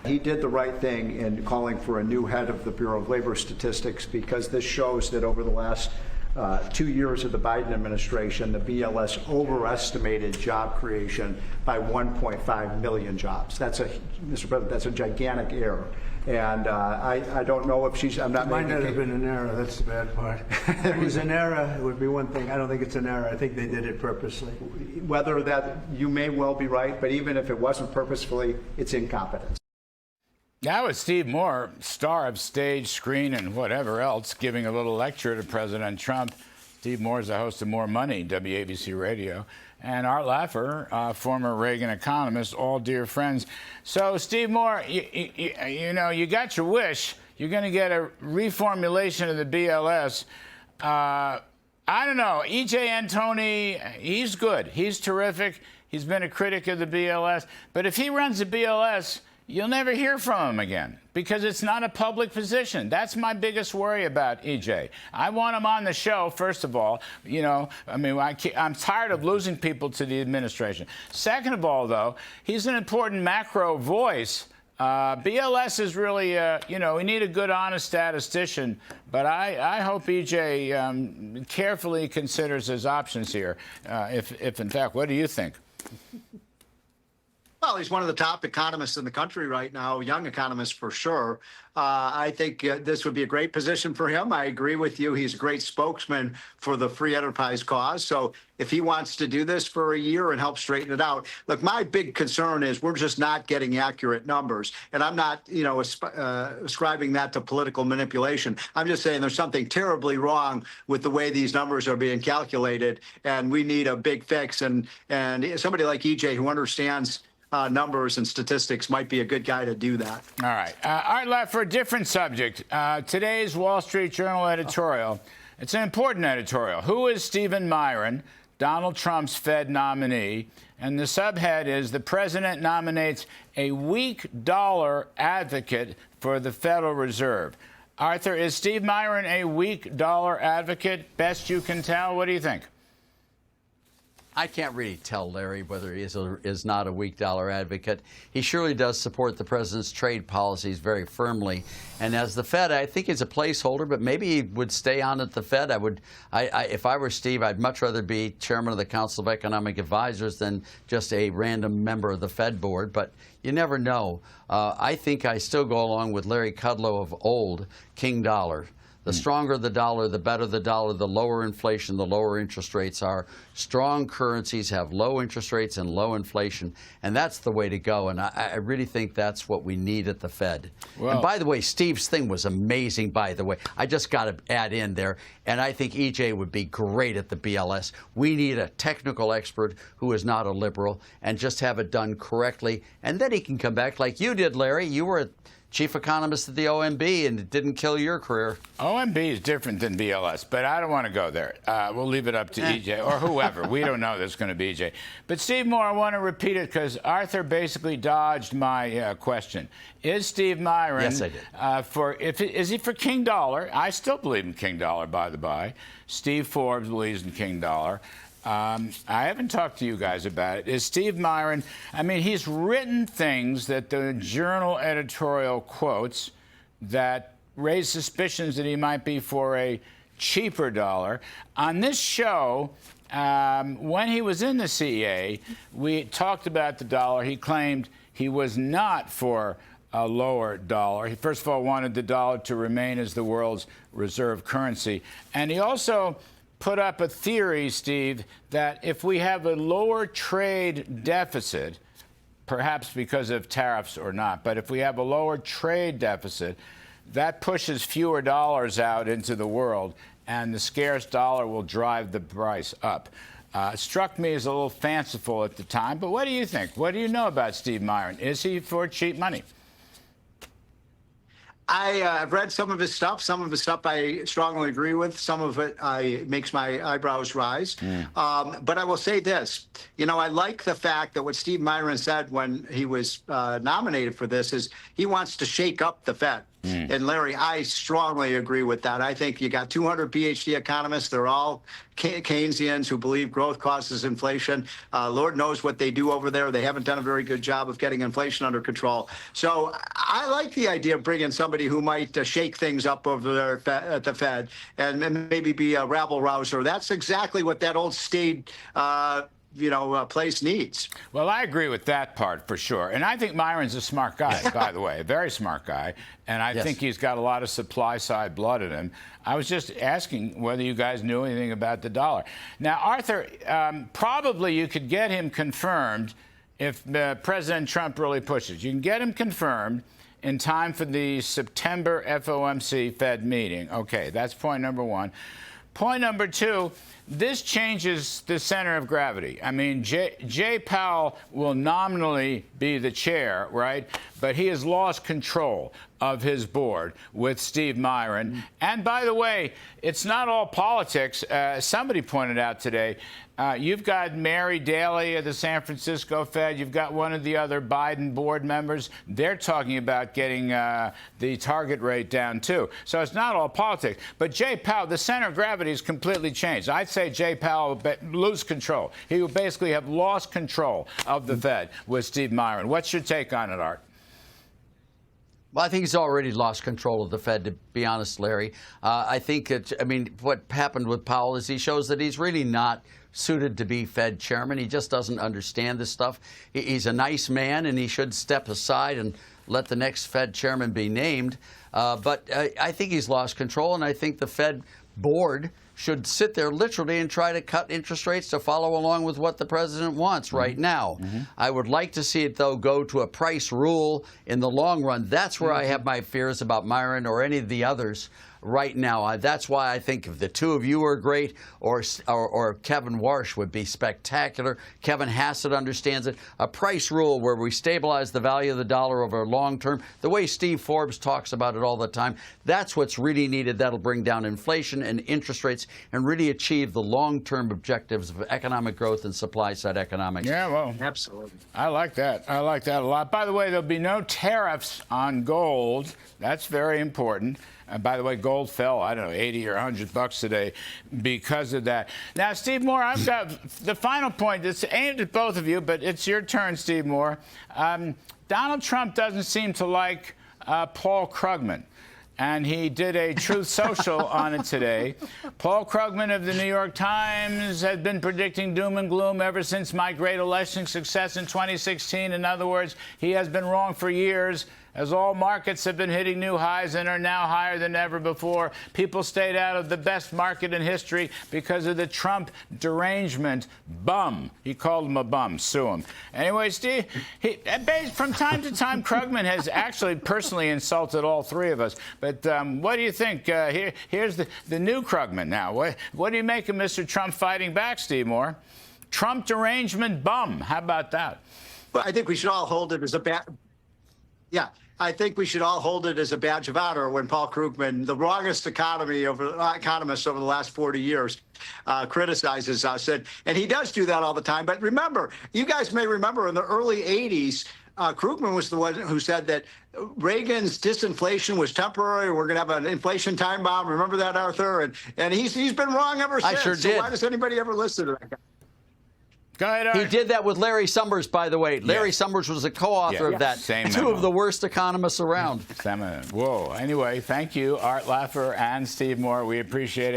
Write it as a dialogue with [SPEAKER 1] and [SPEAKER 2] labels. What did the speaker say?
[SPEAKER 1] He did the right thing in calling for a new head of the Bureau of Labor Statistics, because this shows that over the last 2 years of the Biden administration, the BLS overestimated job creation by 1.5 million jobs. That's a, Mr. President, that's a gigantic error. And I don't know if she's, I'm not
[SPEAKER 2] making... It might not have been an error, that's the bad part. If it was an error, it would be one thing. I don't think it's an error. I think they did it purposely.
[SPEAKER 1] Whether that, you may well be right, but even if it wasn't purposefully, it's incompetence.
[SPEAKER 3] Now it's Steve Moore, star of stage, screen, and whatever else, giving a little lecture to President Trump. Steve Moore is the host of More Money, WABC Radio. And Art Laffer, former Reagan economist, all dear friends. So, Steve Moore, you know, you got your wish. You're going to get a reformulation of the BLS. I don't know. E.J. Antoni, he's good. He's terrific. He's been a critic of the BLS. But if he runs the BLS, you'll never hear from him again, because it's not a public position. That's my biggest worry about EJ. I want him on the show, first of all. You know, I mean, I'm tired of losing people to the administration. Second of all, though, he's an important macro voice. BLS is really, you know, we need a good, honest statistician, but I hope EJ carefully considers his options here, if in fact, what do you think?
[SPEAKER 4] Well, he's one of the top economists in the country right now, young economist for sure. I think this would be a great position for him. I agree with you. He's a great spokesman for the free enterprise cause. So if he wants to do this for a year and help straighten it out, look, my big concern is we're just not getting accurate numbers. And I'm not, you know, ascribing that to political manipulation. I'm just saying there's something terribly wrong with the way these numbers are being calculated, and we need a big fix. And somebody like EJ who understands numbers and statistics might be a good guy to do that.
[SPEAKER 3] All right. Art Laffer, for a different subject. Today's Wall Street Journal editorial. It's an important editorial. Who is Stephen Myron, Donald Trump's Fed nominee? And the subhead is, the president nominates a weak dollar advocate for the Federal Reserve. Arthur, is Steve Myron a weak dollar advocate? Best you can tell. What do you think?
[SPEAKER 5] I can't really tell, Larry, whether he is or is not a weak dollar advocate. He surely does support the president's trade policies very firmly. And as the Fed, I think he's a placeholder, but maybe he would stay on at the Fed. If I were Steve, I'd much rather be chairman of the Council of Economic Advisors than just a random member of the Fed board. But you never know. I think I still go along with Larry Kudlow of old, King Dollar. The stronger the dollar, the better the dollar, the lower inflation, the lower interest rates are. Strong currencies have low interest rates and low inflation, and that's the way to go. And I really think that's what we need at the Fed. Well, and by the way, Steve's thing was amazing, by the way. I just got to add in there, and I think EJ would be great at the BLS. We need a technical expert who is not a liberal, and just have it done correctly. And then he can come back like you did, Larry. You were chief economist at the OMB, and it didn't kill your career.
[SPEAKER 3] OMB is different than BLS, but I don't want to go there. We'll leave it up to EJ or whoever. We don't know that's going to be EJ. But Steve Moore, I want to repeat it because Arthur basically dodged my question. Is Steve Myron?
[SPEAKER 5] Yes, I did.
[SPEAKER 3] Is he for King Dollar? I still believe in King Dollar, by the by. Steve Forbes believes in King Dollar. I haven't talked to you guys about it. Is Steve Myron, I mean, he's written things that the Journal editorial quotes that raise suspicions that he might be for a cheaper dollar. On this show, when he was in the CEA, we talked about the dollar. He claimed he was not for a lower dollar. He first of all wanted the dollar to remain as the world's reserve currency. And he also put up a theory, Steve, that if we have a lower trade deficit, perhaps because of tariffs or not, but if we have a lower trade deficit, that pushes fewer dollars out into the world, and the scarce dollar will drive the price up. It struck me as a little fanciful at the time, but what do you think? What do you know about Steve Myron? Is he for cheap money?
[SPEAKER 4] I've read some of his stuff. Some of his stuff I strongly agree with. Some of it makes my eyebrows rise. But I will say this. You know, I like the fact that what Steve Myron said when he was nominated for this is he wants to shake up the Fed. And Larry, I strongly agree with that. I think you got 200 PhD economists. They're all Keynesians who believe growth causes inflation. Lord knows what they do over there. They haven't done a very good job of getting inflation under control. So I like the idea of bringing somebody who might shake things up over there at the Fed and maybe be a rabble rouser. That's exactly what that old staid place needs.
[SPEAKER 3] Well, I agree with that part for sure. And I think Myron's a smart guy, by the way, a very smart guy. And I think he's got a lot of supply side blood in him. I was just asking whether you guys knew anything about the dollar. Now, Arthur, probably you could get him confirmed if President Trump really pushes. You can get him confirmed in time for the September FOMC Fed meeting. Okay, that's point number one. Point number two, this changes the center of gravity. I mean, Jay Powell will nominally be the chair, right? But he has lost control of his board with Steve Myron. And by the way, it's not all politics. Somebody pointed out today, you've got Mary Daly of the San Francisco Fed. You've got one of the other Biden board members. They're talking about getting the target rate down, too. So it's not all politics. But Jay Powell, the center of gravity has completely changed. I'd say Jay Powell will lose control. He will basically have lost control of the Fed with Steve Myron. What's your take on it, Art?
[SPEAKER 5] Well, I think he's already lost control of the Fed, to be honest, Larry. I think what happened with Powell is he shows that he's really not suited to be Fed chairman. He just doesn't understand this stuff. He's a nice man, and he should step aside and let the next Fed chairman be named. But I think he's lost control, and I think the Fed board should sit there literally and try to cut interest rates to follow along with what the president wants right now. I would like to see it, though, go to a price rule in the long run. That's where I have my fears about Myron or any of the others right now. That's why I think if the two of you are great, or Kevin Warsh would be spectacular. Kevin Hassett understands it. A price rule where we stabilize the value of the dollar over a long term, the way Steve Forbes talks about it all the time, that's what's really needed. That'll bring down inflation and interest rates and really achieve the long-term objectives of economic growth and supply-side economics.
[SPEAKER 3] Yeah, well,
[SPEAKER 4] Absolutely.
[SPEAKER 3] I like that. I like that a lot. By the way, there'll be no tariffs on gold. That's very important. And by the way, gold fell, I don't know, 80 or 100 bucks today because of that. Now, Steve Moore, I've got the final point. It's aimed at both of you, but it's your turn, Steve Moore. Donald Trump doesn't seem to like Paul Krugman. And he did a Truth Social on it today. Paul Krugman of the New York Times has been predicting doom and gloom ever since my great election success in 2016. In other words, he has been wrong for years, as all markets have been hitting new highs and are now higher than ever before. People stayed out of the best market in history because of the Trump derangement bum. He called him a bum. Sue him. Anyway, Steve, from time to time, Krugman has actually personally insulted all three of us. But what do you think? Here's the new Krugman now. What do you make of Mr. Trump fighting back, Steve Moore? Trump derangement bum. How about that?
[SPEAKER 4] Well, I think we should all hold it as a I think we should all hold it as a badge of honor when Paul Krugman, the wrongest economist over the last 40 years, criticizes us. And he does do that all the time. But remember, you guys may remember in the early 80s, Krugman was the one who said that Reagan's disinflation was temporary. We're going to have an inflation time bomb. Remember that, Arthur? And he's been wrong ever since.
[SPEAKER 5] I sure did.
[SPEAKER 4] So why does anybody ever listen to that guy?
[SPEAKER 3] Go ahead, Art.
[SPEAKER 5] He did that with Larry Summers, by the way. Larry Summers was a co-author of that.
[SPEAKER 3] Same
[SPEAKER 5] Two
[SPEAKER 3] memo.
[SPEAKER 5] of the worst economists around.
[SPEAKER 3] Whoa. Anyway, thank you, Art Laffer and Steve Moore. We appreciate it.